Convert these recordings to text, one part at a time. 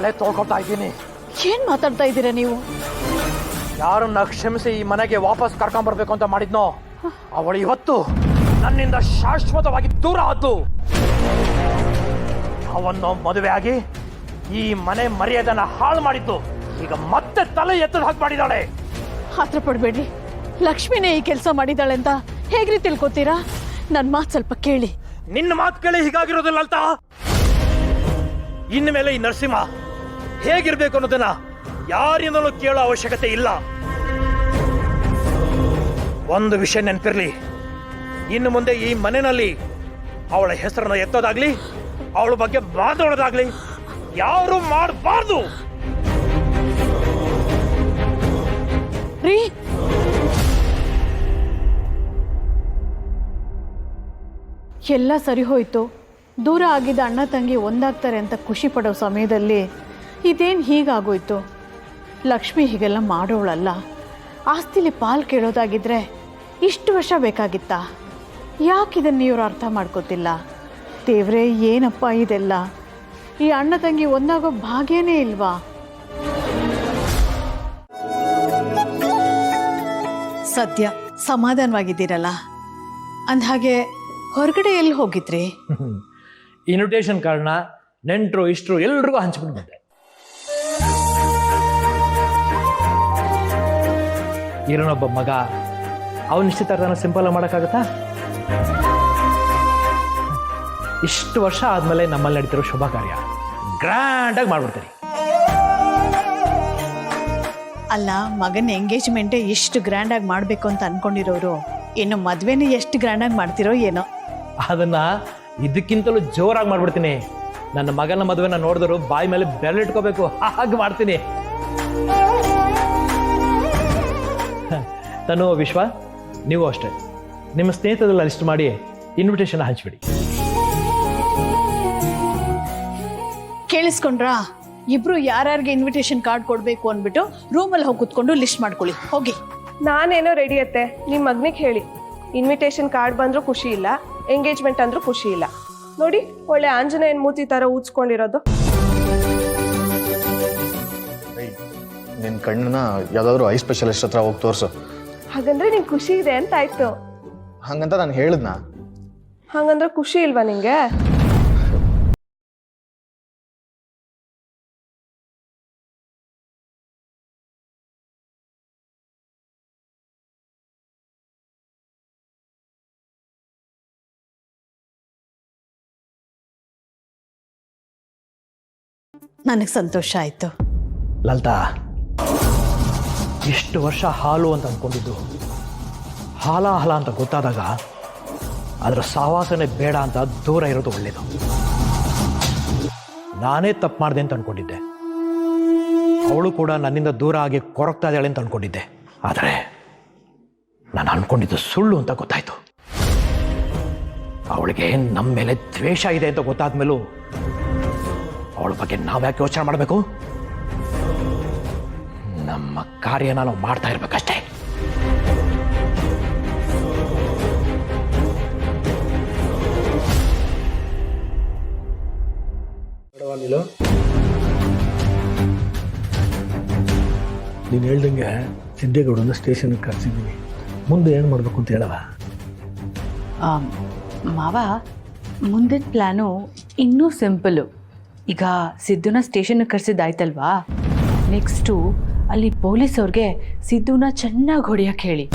ತಲೆ ತೊಳ್ಕೊತಾ ಇದ್ದೀನಿ. ಏನ್ ಮಾತಾಡ್ತಾ ಇದ್ದೀರಾ ನೀವು? ಯಾರನ್ನ ಕ್ಷಮಿಸಿ ಈ ಮನೆಗೆ ವಾಪಸ್ ಕರ್ಕೊಂಡ್ಬರ್ಬೇಕು ಅಂತ ಮಾಡಿದ್ನೋ ಅವಳು ಇವತ್ತು ನನ್ನಿಂದ ಶಾಶ್ವತವಾಗಿ ದೂರ ಆದ್ದು. ಅವನ್ನು ಮದುವೆ ಆಗಿ ಈ ಮನೆ ಮರ್ಯಾದೆನ ಹಾಳು ಮಾಡಿದ್ದು. ಈಗ ಮತ್ತೆ ತಲೆ ಎತ್ತದ ಹಾಕಿ ಮಾಡಿದಾಳೆ. ಹತ್ರ ಪಡ್ಬೇಡ್ರಿ. ಲಕ್ಷ್ಮಿನೇ ಈ ಕೆಲಸ ಮಾಡಿದಾಳೆ ಅಂತ ಹೇಗ್ರಿ ತಿಳ್ಕೊತೀರಾ? ನನ್ ಮಾತು ಸ್ವಲ್ಪ ಕೇಳಿ. ನಿನ್ನ ಮಾತು ಕೇಳಿ ಹೀಗಾಗಿರೋದಿಲ್ಲ ಅಂತ. ಇನ್ನು ಮೇಲೆ ಈ ನರಸಿಂಹ ಹೇಗಿರ್ಬೇಕು ಅನ್ನೋದನ್ನ ಯಾರಿಂದಲೂ ಕೇಳೋ ಅವಶ್ಯಕತೆ ಇಲ್ಲ. ಒಂದು ವಿಷಯ ನೆನಪಿರ್ಲಿ, ಇನ್ನು ಮುಂದೆ ಈ ಮನೆಯಲ್ಲಿ ಅವಳ ಹೆಸರನ್ನು ಎತ್ತೋದಾಗ್ಲಿ ಅವಳ ಬಗ್ಗೆ ಮಾತಾಡೋದಾಗ್ಲಿ ಯಾರು ಮಾಡಬಾರ್ದು. ರೀ, ಎಲ್ಲ ಸರಿ ಹೋಯ್ತು. ದೂರ ಆಗಿದ್ದ ಅಣ್ಣ ತಂಗಿ ಒಂದಾಗ್ತಾರೆ ಅಂತ ಖುಷಿ ಪಡೋ ಸಮಯದಲ್ಲಿ ಇದೇನು ಹೀಗಾಗೋಯ್ತು? ಲಕ್ಷ್ಮಿ ಹೀಗೆಲ್ಲ ಮಾಡೋಳಲ್ಲ. ಆಸ್ತಿಲಿ ಪಾಲ್ ಕೇಳೋದಾಗಿದ್ರೆ ಇಷ್ಟು ವರ್ಷ ಬೇಕಾಗಿತ್ತಾ? ಯಾಕಿದನ್ನು ಇವರು ಅರ್ಥ ಮಾಡ್ಕೋತಿಲ್ಲ? ದೇವ್ರೇ, ಏನಪ್ಪ ಇದೆಲ್ಲ? ಈ ಅಣ್ಣ ತಂಗಿ ಒಂದಾಗೋ ಭಾಗ್ಯನೇ ಇಲ್ವಾ? ಸದ್ಯ ಸಮಾಧಾನವಾಗಿದ್ದೀರಲ್ಲ? ಅಂದಹಾಗೆ ಹೊರಗಡೆ ಎಲ್ಲಿ ಹೋಗಿದ್ರಿ? ಇನ್ವಿಟೇಷನ್ ಕಾರ್ಡ್ನ ನೆಂಟರು ಇಷ್ಟರು ಎಲ್ರಿಗೂ ಹಂಚ್ಬಿಟ್ಟು ಬಂದೆ. ಇರೋನೊಬ್ಬ ಮಗ, ಅವನ ನಿಶ್ಚಿತಾರ್ಥನ ಸಿಂಪಲ್ ಮಾಡೋಕ್ಕಾಗತ್ತಾ? ಇಷ್ಟು ವರ್ಷ ಆದ್ಮೇಲೆ ನಮ್ಮಲ್ಲಿ ನಡೀತಿರೋ ಶುಭ ಕಾರ್ಯ ಗ್ರ್ಯಾಂಡ್ ಆಗಿ ಮಾಡ್ಬಿಡ್ತೀರಿ. ಅಲ್ಲ, ಮಗನ ಎಂಗೇಜ್ಮೆಂಟೇ ಎಷ್ಟು ಗ್ರ್ಯಾಂಡ್ ಆಗಿ ಮಾಡಬೇಕು ಅಂತ ಅನ್ಕೊಂಡಿರೋರು ಇನ್ನು ಮದ್ವೆನೇ ಎಷ್ಟು ಗ್ರ್ಯಾಂಡ್ ಆಗಿ ಮಾಡ್ತಿರೋ ಏನೋ. ಅದನ್ನ ಇದಕ್ಕಿಂತಲೂ ಜೋರಾಗಿ ಮಾಡ್ಬಿಡ್ತೀನಿ. ನನ್ನ ಮಗನ ಮದುವೆನ ನೋಡಿದ್ರು ಬಾಯಿ ಮೇಲೆ ಬೆರಳಿಟ್ಕೋಬೇಕು, ಹಾಗೆ ಮಾಡ್ತೀನಿ. ತನು, ವಿಶ್ವ, ನೀವು ಅಷ್ಟೇ ನಿಮ್ಮ ಸ್ನೇಹಿತರೆಲ್ಲ ಲಿಸ್ಟ್ ಮಾಡಿ ಇನ್ವಿಟೇಷನ್ ಹಂಚ್ಬಿಡಿ. ಕೇಳಿಸ್ಕೊಂಡ್ರಾ? ಇಬ್ರು ಯಾರ್ಯಾರಿಗೆ ಇನ್ವಿಟೇಷನ್ ಕಾರ್ಡ್ ಕೊಡ್ಬೇಕು ಅಂದ್ಬಿಟ್ಟು ರೂಮಲ್ಲಿ ಹೋಗಿ ಕುತ್ಕೊಂಡು ಲಿಸ್ಟ್ ಮಾಡ್ಕೊಳ್ಳಿ. ಹೋಗಿ. ನಾನೇನೋ ರೆಡಿ ಅತ್ತೆ, ನಿಮ್ಮ ಮಗನಿಗೆ ಹೇಳಿ ಇನ್ವಿಟೇಷನ್ ಕಾರ್ಡ್ ಬಂದ್ರೂ ಖುಷಿ ಇಲ್ಲ, ಎಂಗೇಜ್ಮೆಂಟ್ ಅಂದ್ರೂ ಖುಷಿ ಇಲ್ಲ. ನೋಡಿ, ಒಳ್ಳೆ ಆಂಜನೇಯನ್ ಮೂತಿ ತರ ಊದ್ಸ್ಕೊಂಡಿರೋದು. ನಿನ್ನ ಕಣ್ಣನ್ನ ಯಾವ್ದಾದ್ರು ಐ ಸ್ಪೆಷಲಿಸ್ಟ್ ಹತ್ರ ಹೋಗಿ ತೋರ್ಸು. ಹಾಗಂದ್ರೆ ನಿಂಗೆ ಖುಷಿ ಇದೆ ಅಂತ ಆಯ್ತು. ಹಂಗಂತ ನಾನು ಹೇಳಿದ್ನಾ? ಹಂಗಂದ್ರೆ ಖುಷಿ ಇಲ್ವಾ ನಿಂಗೆ? ನನಗೆ ಸಂತೋಷ ಆಯಿತು. ಲಲಿತಾ, ಇಷ್ಟು ವರ್ಷ ಹಾಲು ಅಂತ ಅಂದ್ಕೊಂಡಿದ್ದು ಹಾಲ ಅಂತ ಗೊತ್ತಾದಾಗ ಅದರ ಸಹವಾಸನೆ ಬೇಡ ಅಂತ ದೂರ ಇರೋದು ಒಳ್ಳೇದು. ನಾನೇ ತಪ್ಪು ಮಾಡಿದೆ ಅಂತ ಅಂದ್ಕೊಂಡಿದ್ದೆ. ಅವಳು ಕೂಡ ನನ್ನಿಂದ ದೂರ ಆಗಿ ಕೊರಗ್ತಾ ಇದ್ದಾಳೆ ಅಂತ ಅಂದ್ಕೊಂಡಿದ್ದೆ. ಆದರೆ ನಾನು ಅಂದ್ಕೊಂಡಿದ್ದು ಸುಳ್ಳು ಅಂತ ಗೊತ್ತಾಯ್ತು. ಅವಳಿಗೆ ನಮ್ಮ ಮೇಲೆ ದ್ವೇಷ ಇದೆ ಅಂತ ಗೊತ್ತಾದ ಮೇಲೂ ಅವಳ ಬಗ್ಗೆ ನಾವ್ಯಾಕೆ ಯೋಚನೆ ಮಾಡಬೇಕು? ನಮ್ಮ ಕಾರ್ಯನ ನಾವು ಮಾಡ್ತಾ ಇರ್ಬೇಕಷ್ಟೇ. ನೀನು ಹೇಳ್ದಂಗೆ ಸಿದ್ದೇಗೌಡನ ಸ್ಟೇಷನ್ಗೆ ಕರ್ಸಿದ್ದೀನಿ. ಮುಂದೆ ಏನು ಮಾಡಬೇಕು ಅಂತ ಹೇಳವ? ಮಾವ, ಮುಂದಿನ ಪ್ಲ್ಯಾನು ಇನ್ನೂ ಸಿಂಪಲ್ಲು. ಈಗ ಸಿದ್ದುನ ಸ್ಟೇಷನ್ಗೆ ಕರೆಸಿದ್ದಾಯ್ತಲ್ವಾ, ನೆಕ್ಸ್ಟು ಅಲ್ಲಿ ಪೊಲೀಸವ್ರಿಗೆ ಸಿದ್ದುನ ಚೆನ್ನಾಗಿ ಹೊಡೆಯಕ್ಕೆ ಹೇಳಿ.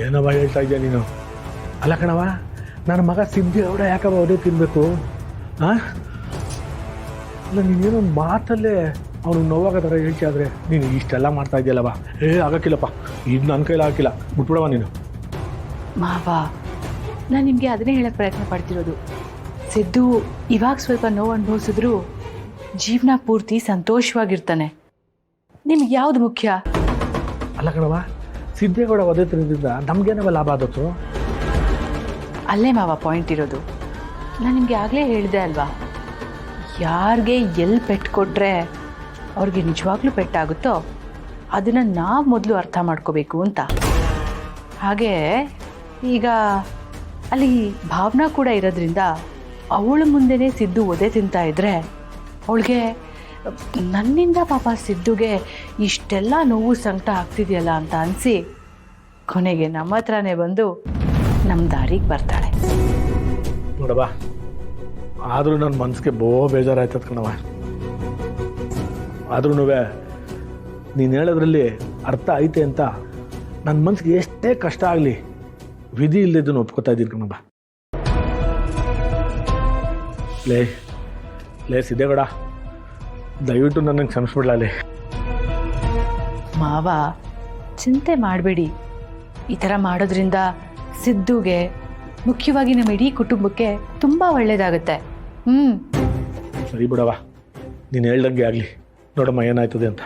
ಏನವ ಹೇಳ್ತಾ ಇದೆಯಾ ನೀನು? ಅಲ್ಲ ಕಣವ, ನನ್ನ ಮಗ ಸಿದ್ದೇಗೌಡ ಯಾಕವ ಅದೇ ತಿನ್ಬೇಕು? ಅಲ್ಲ, ನೀನೇನೋ ಮಾತಲ್ಲೇ ಅವನು ನೋವಾಗ ಥರ ಹೇಳ್ತಿಯಾದ್ರೆ ನೀನು ಇಷ್ಟೆಲ್ಲ ಮಾಡ್ತಾ ಇದೆಯಲ್ಲವ? ಆಗಕ್ಕಿಲ್ಲಪ್ಪ, ಇದು ನನ್ನ ಕೈಲಿ ಹಾಕಿಲ್ಲ, ಬಿಟ್ಬಿಡವ ನೀನು. ಮಾವ, ನಾನು ನಿಮಗೆ ಅದನ್ನೇ ಹೇಳಕ್ಕೆ ಪ್ರಯತ್ನ ಪಡ್ತಿರೋದು. ಸಿದ್ದು ಇವಾಗ ಸ್ವಲ್ಪ ನೋವು ಅನುಭವಿಸಿದ್ರು ಜೀವನ ಪೂರ್ತಿ ಸಂತೋಷವಾಗಿರ್ತಾನೆ. ನಿಮ್ಗೆ ಯಾವುದು ಮುಖ್ಯ? ಅಲ್ಲ ಕಣವ, ಸಿದ್ದೇಗೌಡ ಅದೇ ತಿನ್ನೋದ್ರಿಂದ ನಮಗೇನವ ಲಾಭ ಆದತ್ತು? ಅಲ್ಲೇ ಮಾವ ಪಾಯಿಂಟ್ ಇರೋದು. ನಾನು ನಿಮಗೆ ಆಗಲೇ ಹೇಳಿದೆ ಅಲ್ವಾ, ಯಾರಿಗೆ ಎಲ್ಲಿ ಪೆಟ್ಟು ಕೊಟ್ಟರೆ ಅವ್ರಿಗೆ ನಿಜವಾಗ್ಲೂ ಪೆಟ್ಟಾಗುತ್ತೋ ಅದನ್ನು ನಾವು ಮೊದಲು ಅರ್ಥ ಮಾಡ್ಕೋಬೇಕು ಅಂತ. ಹಾಗೆ ಈಗ ಅಲ್ಲಿ ಭಾವನಾ ಕೂಡ ಇರೋದ್ರಿಂದ ಅವಳ ಮುಂದೆನೇ ಸಿದ್ದು ಒದೆ ತಿಂತಾ ಇದ್ರೆ ಅವಳಿಗೆ ನನ್ನಿಂದ ಪಾಪ ಸಿದ್ದುಗೆ ಇಷ್ಟೆಲ್ಲ ನೋವು ಸಂಕಟ ಆಗ್ತಿದೆಯಲ್ಲ ಅಂತ ಅನಿಸಿ ಕೊನೆಗೆ ನಮ್ಮ ಹತ್ರನೇ ಬಂದು ನಮ್ಮ ದಾರಿಗೆ ಬರ್ತಾಳೆ. ನೋಡವ್ವ, ಆದರೂ ನನ್ನ ಮನಸ್ಸಿಗೆ ಬೇಜಾರಾಯ್ತದ ಕಣವ. ಆದ್ರೂ ನೀನು ಹೇಳೋದ್ರಲ್ಲಿ ಅರ್ಥ ಐತೆ ಅಂತ ನನ್ನ ಮನಸ್ಸಿಗೆ ಎಷ್ಟೇ ಕಷ್ಟ ಆಗಲಿ ವಿಧಿ ಇಲ್ಲದನ್ನು ಒಪ್ಕೋತಾ ಇದ್ದೀನಿ ಕಣವ್ವ. ಲೇ ಸಿದ್ದೇಗೌಡ, ದಯವಿಟ್ಟು ನನಗೆ ಕ್ಷಮಿಸ್ಬಿಡ್ಲೇ. ಮಾವ ಚಿಂತೆ ಮಾಡಬೇಡಿ. ಈ ಥರ ಮಾಡೋದ್ರಿಂದ ಸಿದ್ದುಗೆ, ಮುಖ್ಯವಾಗಿ ನಮ್ಮ ಇಡೀ ಕುಟುಂಬಕ್ಕೆ ತುಂಬ ಒಳ್ಳೆಯದಾಗುತ್ತೆ. ಸರಿ ಬಿಡವ, ನೀನು ಹೇಳ್ದಂಗೆ ಆಗಲಿ. ನೋಡಮ್ಮ ಏನಾಯ್ತದೆ ಅಂತ.